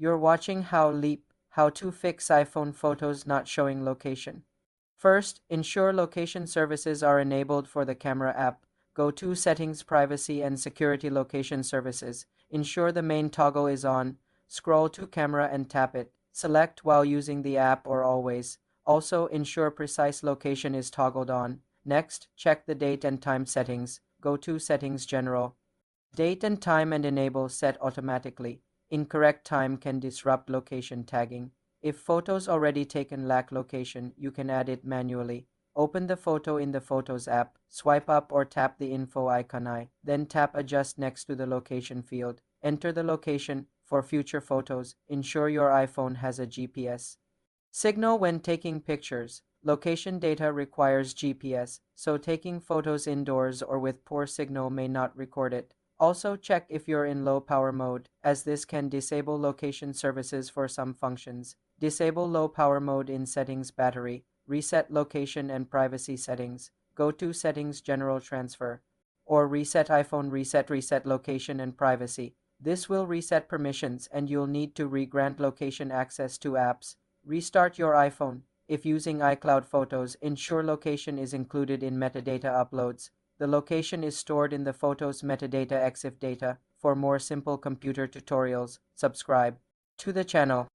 You're watching how to fix iPhone photos not showing location. First, ensure location services are enabled for the camera app. Go to Settings, Privacy and Security Location Services. Ensure the main toggle is on. Scroll to Camera and tap it. Select while using the app or always. Also, ensure precise location is toggled on. Next, check the date and time settings. Go to Settings, General. Date and time and enable Set Automatically. Incorrect time can disrupt location tagging. If photos already taken lack location, you can add it manually. Open the photo in the Photos app, swipe up or tap the info icon, then tap Adjust next to the location field. Enter the location. For future photos, ensure your iPhone has a GPS signal when taking pictures. Location data requires GPS, so taking photos indoors or with poor signal may not record it. Also check if you're in low power mode, as this can disable location services for some functions. Disable low power mode in Settings, Battery. Reset location and privacy settings. Go to Settings, General, Transfer. Or Reset iPhone, Reset location and privacy. This will reset permissions and you'll need to re-grant location access to apps. Restart your iPhone. If using iCloud Photos, ensure location is included in metadata uploads. The location is stored in the photos metadata EXIF data. For more simple computer tutorials, subscribe to the channel.